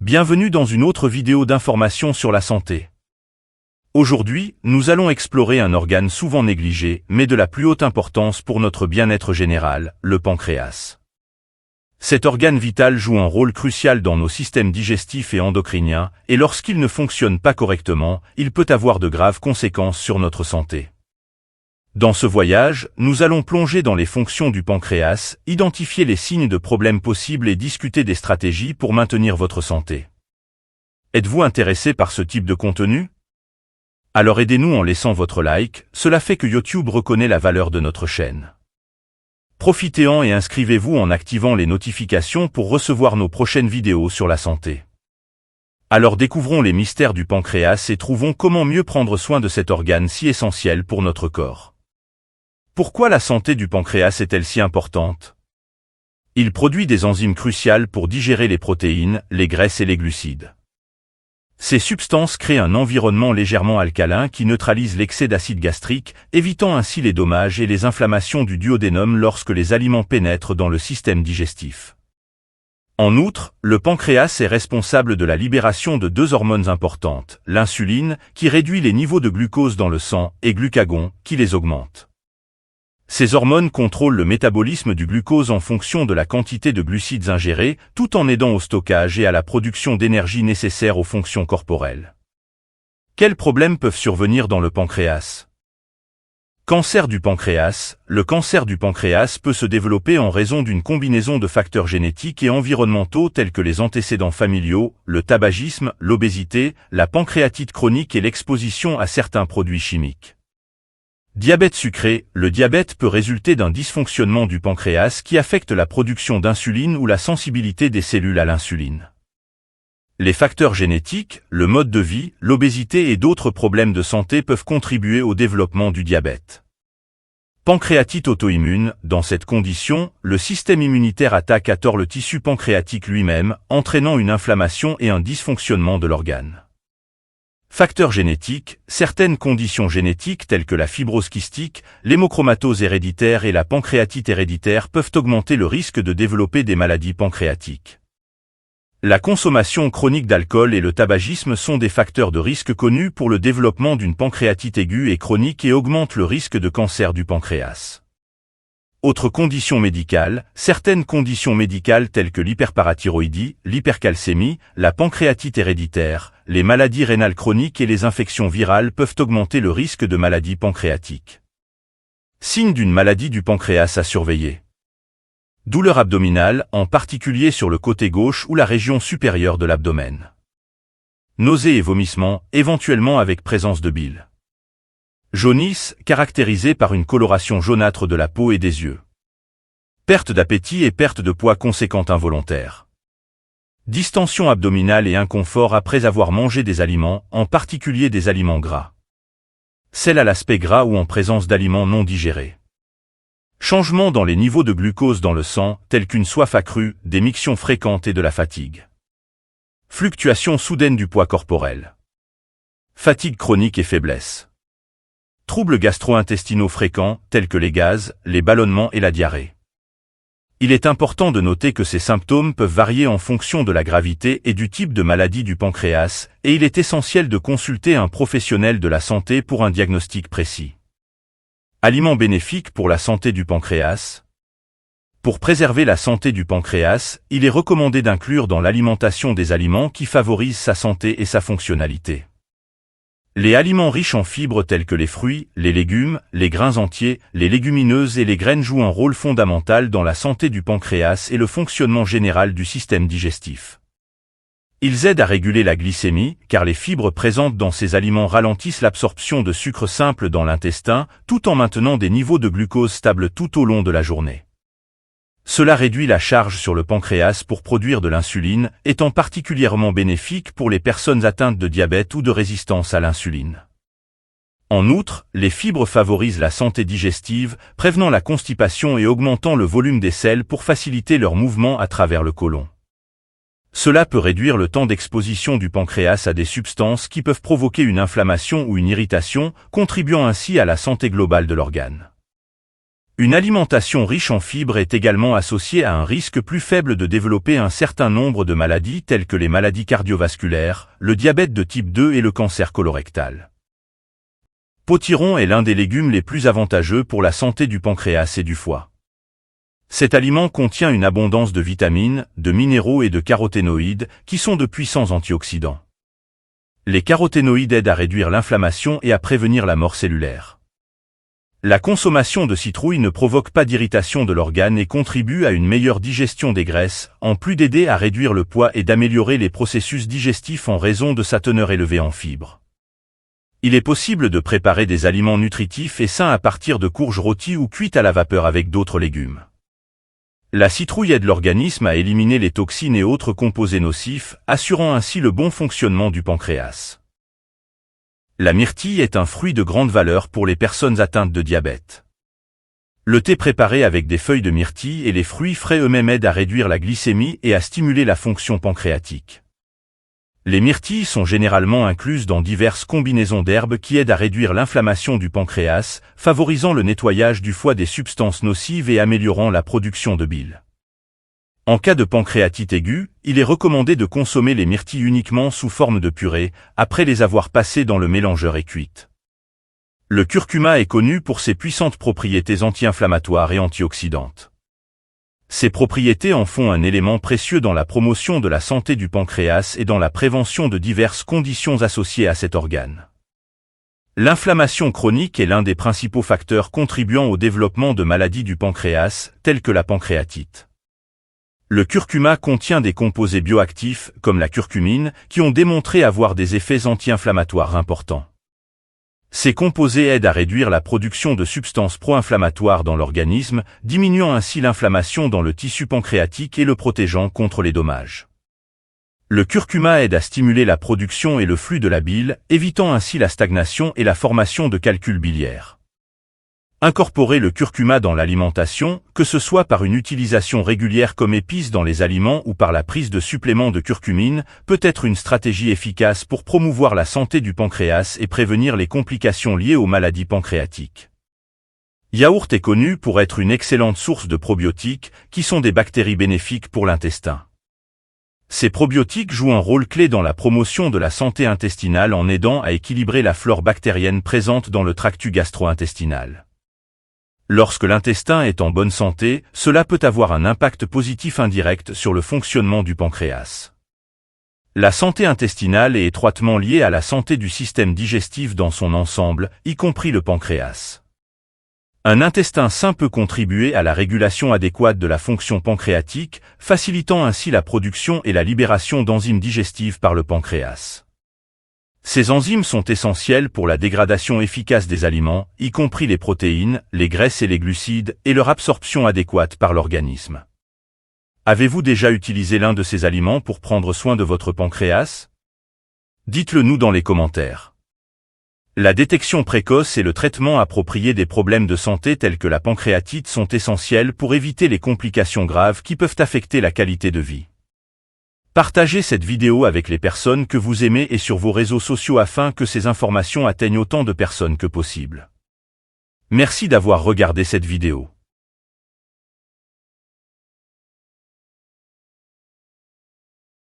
Bienvenue dans une autre vidéo d'information sur la santé. Aujourd'hui, nous allons explorer un organe souvent négligé, mais de la plus haute importance pour notre bien-être général, le pancréas. Cet organe vital joue un rôle crucial dans nos systèmes digestifs et endocriniens, et lorsqu'il ne fonctionne pas correctement, il peut avoir de graves conséquences sur notre santé. Dans ce voyage, nous allons plonger dans les fonctions du pancréas, identifier les signes de problèmes possibles et discuter des stratégies pour maintenir votre santé. Êtes-vous intéressé par ce type de contenu? Alors aidez-nous en laissant votre like, cela fait que YouTube reconnaît la valeur de notre chaîne. Profitez-en et inscrivez-vous en activant les notifications pour recevoir nos prochaines vidéos sur la santé. Alors découvrons les mystères du pancréas et trouvons comment mieux prendre soin de cet organe si essentiel pour notre corps. Pourquoi la santé du pancréas est-elle si importante? Il produit des enzymes cruciales pour digérer les protéines, les graisses et les glucides. Ces substances créent un environnement légèrement alcalin qui neutralise l'excès d'acide gastrique, évitant ainsi les dommages et les inflammations du duodénum lorsque les aliments pénètrent dans le système digestif. En outre, le pancréas est responsable de la libération de deux hormones importantes, l'insuline, qui réduit les niveaux de glucose dans le sang, et glucagon, qui les augmente. Ces hormones contrôlent le métabolisme du glucose en fonction de la quantité de glucides ingérés, tout en aidant au stockage et à la production d'énergie nécessaire aux fonctions corporelles. Quels problèmes peuvent survenir dans le pancréas? Cancer du pancréas. Le cancer du pancréas peut se développer en raison d'une combinaison de facteurs génétiques et environnementaux tels que les antécédents familiaux, le tabagisme, l'obésité, la pancréatite chronique et l'exposition à certains produits chimiques. Diabète sucré. Le diabète peut résulter d'un dysfonctionnement du pancréas qui affecte la production d'insuline ou la sensibilité des cellules à l'insuline. Les facteurs génétiques, le mode de vie, l'obésité et d'autres problèmes de santé peuvent contribuer au développement du diabète. Pancréatite auto-immune. Dans cette condition, le système immunitaire attaque à tort le tissu pancréatique lui-même, entraînant une inflammation et un dysfonctionnement de l'organe. Facteurs génétiques. Certaines conditions génétiques telles que la fibrose kystique, l'hémochromatose héréditaire et la pancréatite héréditaire peuvent augmenter le risque de développer des maladies pancréatiques. La consommation chronique d'alcool et le tabagisme sont des facteurs de risque connus pour le développement d'une pancréatite aiguë et chronique et augmentent le risque de cancer du pancréas. Autres conditions médicales. Certaines conditions médicales telles que l'hyperparathyroïdie, l'hypercalcémie, la pancréatite héréditaire, les maladies rénales chroniques et les infections virales peuvent augmenter le risque de maladies pancréatiques. Signes d'une maladie du pancréas à surveiller. Douleur abdominale, en particulier sur le côté gauche ou la région supérieure de l'abdomen. Nausées et vomissements, éventuellement avec présence de bile. Jaunisse, caractérisée par une coloration jaunâtre de la peau et des yeux. Perte d'appétit et perte de poids conséquente involontaire. Distension abdominale et inconfort après avoir mangé des aliments, en particulier des aliments gras. Selles à l'aspect gras ou en présence d'aliments non digérés. Changement dans les niveaux de glucose dans le sang, tels qu'une soif accrue, des mictions fréquentes et de la fatigue. Fluctuation soudaine du poids corporel. Fatigue chronique et faiblesse. Troubles gastro-intestinaux fréquents, tels que les gaz, les ballonnements et la diarrhée. Il est important de noter que ces symptômes peuvent varier en fonction de la gravité et du type de maladie du pancréas, et il est essentiel de consulter un professionnel de la santé pour un diagnostic précis. Aliments bénéfiques pour la santé du pancréas. Pour préserver la santé du pancréas, il est recommandé d'inclure dans l'alimentation des aliments qui favorisent sa santé et sa fonctionnalité. Les aliments riches en fibres tels que les fruits, les légumes, les grains entiers, les légumineuses et les graines jouent un rôle fondamental dans la santé du pancréas et le fonctionnement général du système digestif. Ils aident à réguler la glycémie, car les fibres présentes dans ces aliments ralentissent l'absorption de sucre simple dans l'intestin, tout en maintenant des niveaux de glucose stables tout au long de la journée. Cela réduit la charge sur le pancréas pour produire de l'insuline, étant particulièrement bénéfique pour les personnes atteintes de diabète ou de résistance à l'insuline. En outre, les fibres favorisent la santé digestive, prévenant la constipation et augmentant le volume des selles pour faciliter leur mouvement à travers le côlon. Cela peut réduire le temps d'exposition du pancréas à des substances qui peuvent provoquer une inflammation ou une irritation, contribuant ainsi à la santé globale de l'organe. Une alimentation riche en fibres est également associée à un risque plus faible de développer un certain nombre de maladies telles que les maladies cardiovasculaires, le diabète de type 2 et le cancer colorectal. Potiron est l'un des légumes les plus avantageux pour la santé du pancréas et du foie. Cet aliment contient une abondance de vitamines, de minéraux et de caroténoïdes, qui sont de puissants antioxydants. Les caroténoïdes aident à réduire l'inflammation et à prévenir la mort cellulaire. La consommation de citrouille ne provoque pas d'irritation de l'organe et contribue à une meilleure digestion des graisses, en plus d'aider à réduire le poids et d'améliorer les processus digestifs en raison de sa teneur élevée en fibres. Il est possible de préparer des aliments nutritifs et sains à partir de courges rôties ou cuites à la vapeur avec d'autres légumes. La citrouille aide l'organisme à éliminer les toxines et autres composés nocifs, assurant ainsi le bon fonctionnement du pancréas. La myrtille est un fruit de grande valeur pour les personnes atteintes de diabète. Le thé préparé avec des feuilles de myrtille et les fruits frais eux-mêmes aident à réduire la glycémie et à stimuler la fonction pancréatique. Les myrtilles sont généralement incluses dans diverses combinaisons d'herbes qui aident à réduire l'inflammation du pancréas, favorisant le nettoyage du foie des substances nocives et améliorant la production de bile. En cas de pancréatite aiguë, il est recommandé de consommer les myrtilles uniquement sous forme de purée, après les avoir passées dans le mélangeur et cuites. Le curcuma est connu pour ses puissantes propriétés anti-inflammatoires et antioxydantes. Ces propriétés en font un élément précieux dans la promotion de la santé du pancréas et dans la prévention de diverses conditions associées à cet organe. L'inflammation chronique est l'un des principaux facteurs contribuant au développement de maladies du pancréas, telles que la pancréatite. Le curcuma contient des composés bioactifs, comme la curcumine, qui ont démontré avoir des effets anti-inflammatoires importants. Ces composés aident à réduire la production de substances pro-inflammatoires dans l'organisme, diminuant ainsi l'inflammation dans le tissu pancréatique et le protégeant contre les dommages. Le curcuma aide à stimuler la production et le flux de la bile, évitant ainsi la stagnation et la formation de calculs biliaires. Incorporer le curcuma dans l'alimentation, que ce soit par une utilisation régulière comme épice dans les aliments ou par la prise de suppléments de curcumine, peut être une stratégie efficace pour promouvoir la santé du pancréas et prévenir les complications liées aux maladies pancréatiques. Yaourt est connu pour être une excellente source de probiotiques, qui sont des bactéries bénéfiques pour l'intestin. Ces probiotiques jouent un rôle clé dans la promotion de la santé intestinale en aidant à équilibrer la flore bactérienne présente dans le tractus gastro-intestinal. Lorsque l'intestin est en bonne santé, cela peut avoir un impact positif indirect sur le fonctionnement du pancréas. La santé intestinale est étroitement liée à la santé du système digestif dans son ensemble, y compris le pancréas. Un intestin sain peut contribuer à la régulation adéquate de la fonction pancréatique, facilitant ainsi la production et la libération d'enzymes digestives par le pancréas. Ces enzymes sont essentielles pour la dégradation efficace des aliments, y compris les protéines, les graisses et les glucides, et leur absorption adéquate par l'organisme. Avez-vous déjà utilisé l'un de ces aliments pour prendre soin de votre pancréas? Dites-le nous dans les commentaires. La détection précoce et le traitement approprié des problèmes de santé tels que la pancréatite sont essentiels pour éviter les complications graves qui peuvent affecter la qualité de vie. Partagez cette vidéo avec les personnes que vous aimez et sur vos réseaux sociaux afin que ces informations atteignent autant de personnes que possible. Merci d'avoir regardé cette vidéo.